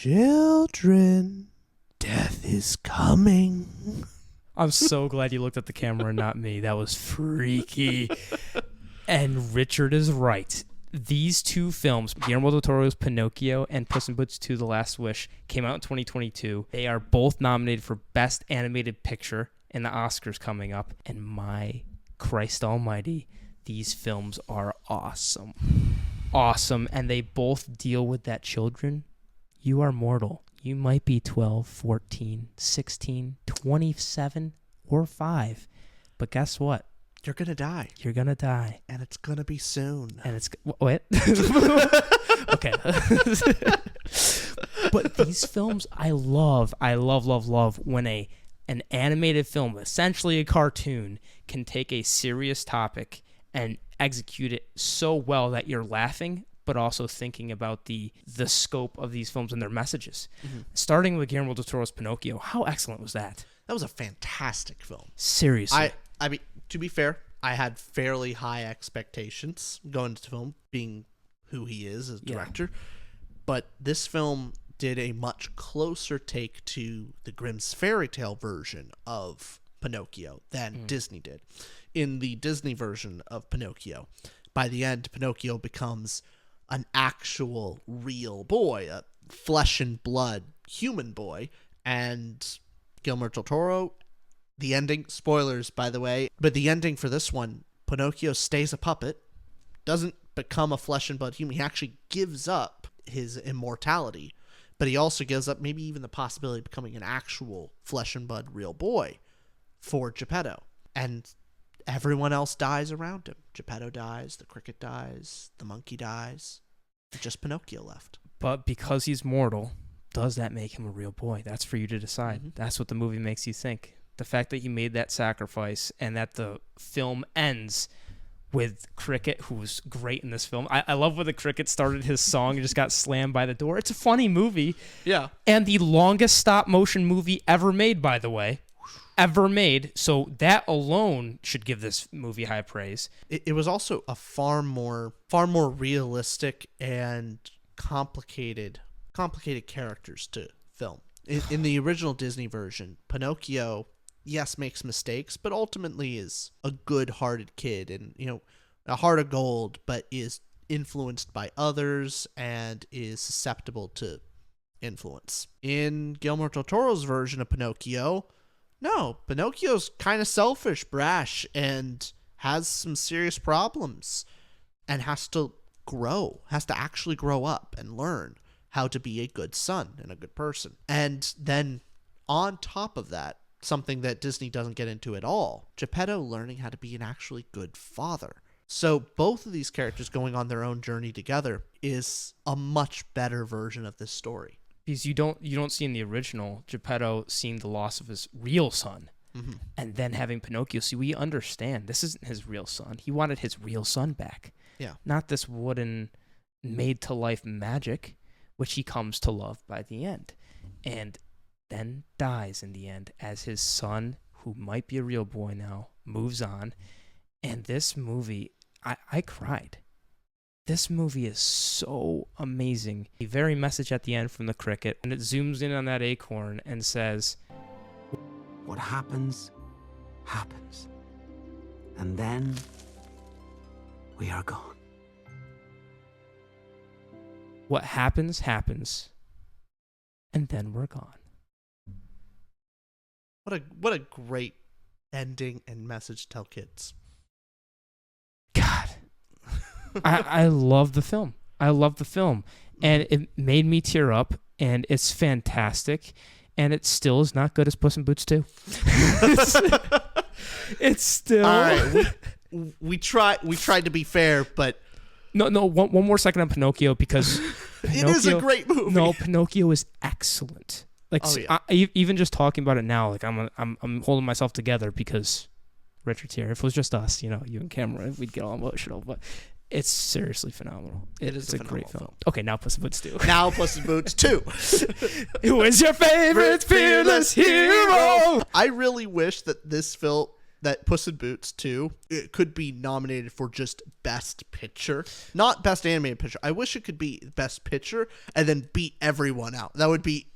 Children, death is coming. I'm so glad you looked at the camera and not me. That was freaky. And Richard is right. These two films, Guillermo del Toro's Pinocchio and Puss in Boots 2: The Last Wish, came out in 2022. They are both nominated for Best Animated Picture in the Oscars coming up. And my Christ almighty, these films are awesome. Awesome. And they both deal with that children. You are mortal. You might be 12, 14, 16, 27, or 5. But guess what? You're going to die. You're going to die. And it's going to be soon. And it's... What? Okay. But these films, I love when an animated film, essentially a cartoon, can take a serious topic and execute it so well that you're laughing, but also thinking about the scope of these films and their messages. Mm-hmm. Starting with Guillermo del Toro's Pinocchio, how excellent was that? That was a fantastic film. Seriously. I mean, to be fair, I had fairly high expectations going into the film, being who he is as a director. Yeah. But this film did a much closer take to the Grimm's fairy tale version of Pinocchio than Disney did. In the Disney version of Pinocchio, by the end, Pinocchio becomes an actual real boy, a flesh and blood human boy, and Guillermo del Toro, the ending, spoilers by the way, but the ending for this one, Pinocchio stays a puppet, doesn't become a flesh and blood human. He actually gives up his immortality, but he also gives up maybe even the possibility of becoming an actual flesh and blood real boy for Geppetto. And everyone else dies around him. Geppetto dies, the cricket dies, the monkey dies. Just Pinocchio left. But because he's mortal, does that make him a real boy? That's for you to decide. Mm-hmm. That's what the movie makes you think. The fact that he made that sacrifice and that the film ends with Cricket, who's great in this film. I love when the Cricket started his song and just got slammed by the door. It's a funny movie. Yeah. And the longest stop motion movie ever made, by the way. Ever made. So that alone should give this movie high praise. It was also a far more realistic and complicated characters to film. In the original Disney version, Pinocchio, yes, makes mistakes, but ultimately is a good-hearted kid and, a heart of gold, but is influenced by others and is susceptible to influence. In Guillermo del Toro's version of Pinocchio, no, Pinocchio's kind of selfish, brash, and has some serious problems and has to actually grow up and learn how to be a good son and a good person. And then on top of that, something that Disney doesn't get into at all, Geppetto learning how to be an actually good father. So both of these characters going on their own journey together is a much better version of this story. Because you don't see in the original Geppetto seeing the loss of his real son, and then having Pinocchio. See, we understand this isn't his real son. He wanted his real son back. Yeah. Not this wooden made-to-life magic, which he comes to love by the end. And then dies in the end as his son, who might be a real boy now, moves on. And this movie, I cried. This movie is so amazing. The very message at the end from the cricket, and it zooms in on that acorn and says, "What happens, happens. And then we are gone." What happens, happens. And then we're gone. What a great ending and message to tell kids. God. I love the film. And it made me tear up, and it's fantastic, and it still is not good as Puss in Boots 2. It's still... All right, we tried to be fair, but... No, one more second on Pinocchio, because... It is a great movie. No, Pinocchio is excellent. Like, even just talking about it now, like I'm holding myself together because Richard's here. If it was just us, you and Cameron, we'd get all emotional, but... It's seriously phenomenal. It's a great film. Okay, now Puss in Boots 2. Now Puss in Boots 2. Who is your favorite fearless hero? I really wish that that Puss in Boots 2, it could be nominated for just Best Picture. Not Best Animated Picture. I wish it could be Best Picture and then beat everyone out. That would be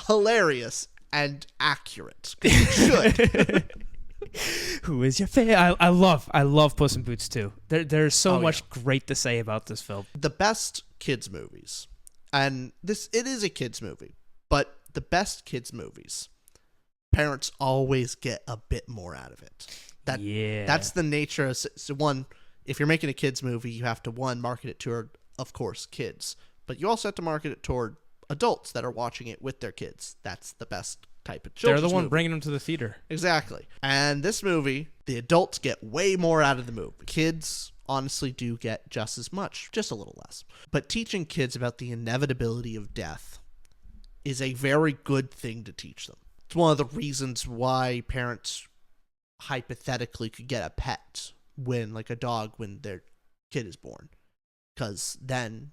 hilarious and accurate. It should. Who is your favorite? I love Puss in Boots 2. There's so much great to say about this film. The best kids movies, and it is a kids movie, but the best kids movies, parents always get a bit more out of it. That's the nature of one. If you're making a kids movie, you have to market it toward, of course, kids, but you also have to market it toward adults that are watching it with their kids. That's the best type of children's They're the one movie. bringing them to the theater. Exactly. And this movie, the adults get way more out of the movie. Kids honestly do get just as much, just a little less. But teaching kids about the inevitability of death is a very good thing to teach them. It's one of the reasons why parents hypothetically could get a pet like a dog when their kid is born. Because then,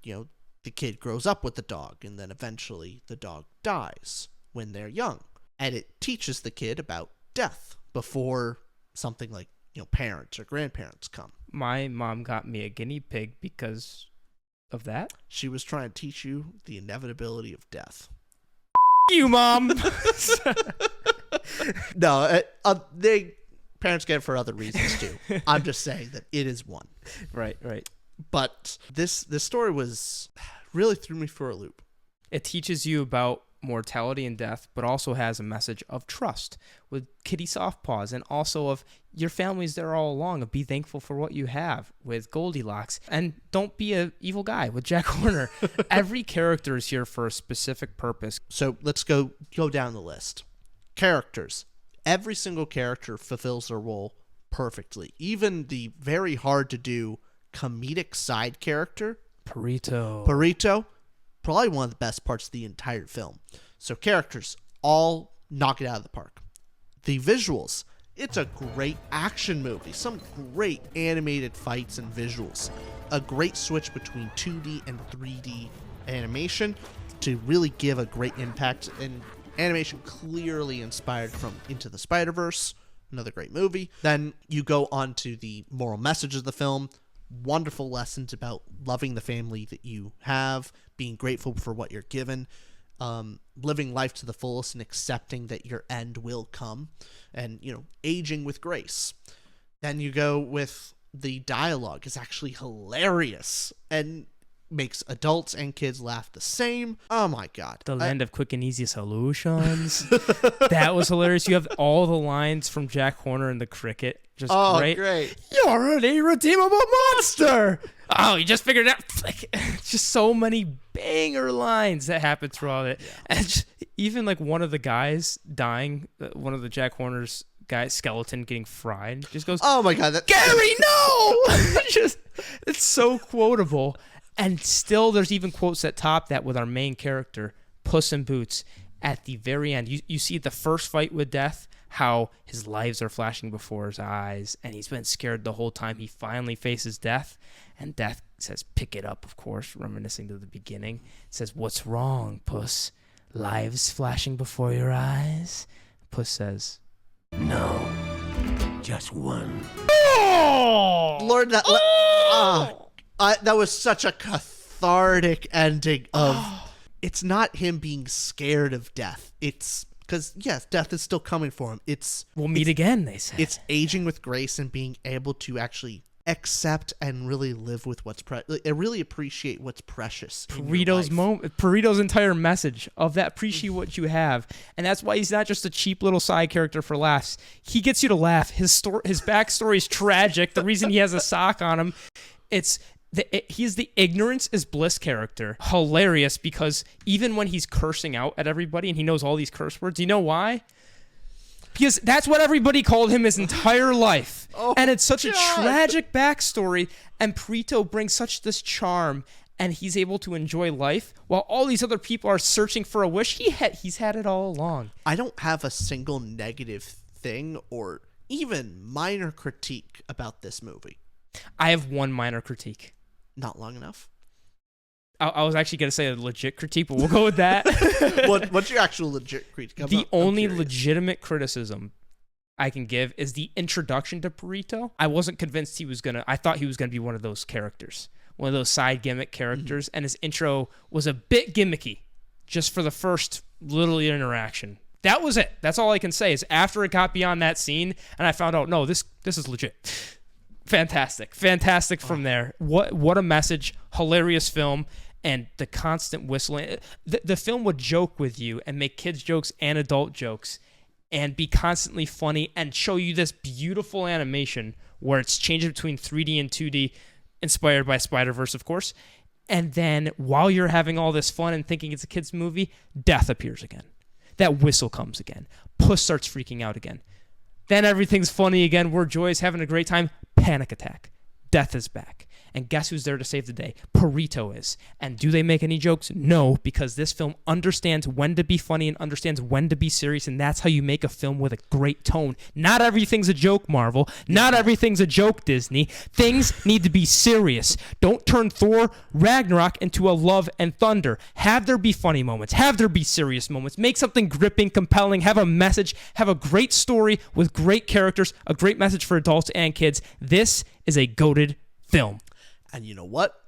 the kid grows up with the dog, and then eventually the dog dies when they're young. And it teaches the kid about death before something like, parents or grandparents come. My mom got me a guinea pig because of that. She was trying to teach you the inevitability of death. You, Mom! No, parents get it for other reasons too. I'm just saying that it is one. Right. But this story really threw me for a loop. It teaches you about mortality and death, but also has a message of trust with Kitty Softpaws, and also of your family's there all along, of be thankful for what you have with Goldilocks, and don't be an evil guy with Jack Horner. Every character is here for a specific purpose. So let's go down the list. Characters. Every single character fulfills their role perfectly. Even the very hard to do comedic side character, Perito, probably one of the best parts of the entire film. So characters all knock it out of the park. The visuals, it's a great action movie. Some great animated fights and visuals. A great switch between 2D and 3D animation to really give a great impact. And animation clearly inspired from Into the Spider-Verse, another great movie. Then you go on to the moral message of the film. Wonderful lessons about loving the family that you have, being grateful for what you're given, living life to the fullest and accepting that your end will come, and aging with grace. Then you go with the dialogue is actually hilarious and makes adults and kids laugh the same. Oh my god. The land of quick and easy solutions. That was hilarious. You have all the lines from Jack Horner and the cricket. Just great. You're an irredeemable monster. Oh, you just figured it out. Just so many banger lines that happen throughout it. Yeah. And even like one of the guys dying, one of the Jack Horner's guys, skeleton getting fried, just goes, oh my god, Gary, no! It's so quotable. And still, there's even quotes that top that with our main character, Puss in Boots, at the very end. You see the first fight with death, how his lives are flashing before his eyes, and he's been scared the whole time. He finally faces death, and death says, pick it up, of course, reminiscing to the beginning. It says, what's wrong, Puss? Lives flashing before your eyes? Puss says, no, just one. Oh! Lord, that was such a cathartic ending of it's not him being scared of death. It's because, yes, death is still coming for him. We'll meet again, they say. It's aging with grace and being able to actually accept and really live with what's really appreciate what's precious. Perito's entire message of that, appreciate what you have. And that's why he's not just a cheap little side character for laughs. He gets you to laugh. His backstory is tragic. The reason he has a sock on him, he's the ignorance is bliss character. Hilarious, because even when he's cursing out at everybody and he knows all these curse words, you know why? Because that's what everybody called him his entire life. And it's such a tragic backstory, and Perito brings such this charm, and he's able to enjoy life while all these other people are searching for a wish. He's had it all along. I don't have a single negative thing or even minor critique about this movie. I have one minor critique. Not long enough. I was actually going to say a legit critique, but we'll go with that. What's your actual legit critique? The only legitimate criticism I can give is the introduction to Burrito. I wasn't convinced I thought he was gonna be one of those characters, one of those side gimmick characters, and his intro was a bit gimmicky, just for the first little interaction. That was it. That's all I can say is after it got beyond that scene, and I found out, no, this is legit. Fantastic from there. What a message! Hilarious film, and the constant whistling. The film would joke with you and make kids jokes and adult jokes, and be constantly funny and show you this beautiful animation where it's changing between 3D and 2D, inspired by Spider-Verse, of course. And then while you're having all this fun and thinking it's a kid's movie, death appears again. That whistle comes again. Puss starts freaking out again. Then everything's funny again. We're joyous, having a great time. Panic attack. Death is back. And guess who's there to save the day? Burrito is. And do they make any jokes? No, because this film understands when to be funny and understands when to be serious, and that's how you make a film with a great tone. Not everything's a joke, Marvel. Not everything's a joke, Disney. Things need to be serious. Don't turn Thor Ragnarok into a Love and Thunder. Have there be funny moments. Have there be serious moments. Make something gripping, compelling. Have a message. Have a great story with great characters. A great message for adults and kids. This is a goated film. And you know what?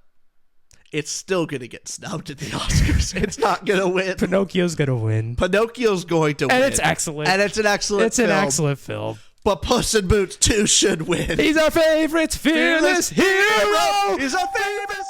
It's still going to get snubbed at the Oscars. It's not going to win. Pinocchio's going to win. Pinocchio's going to win. And it's excellent. And it's an excellent film. It's an excellent film. But Puss in Boots 2 should win. He's our favorite fearless hero. He's our favorite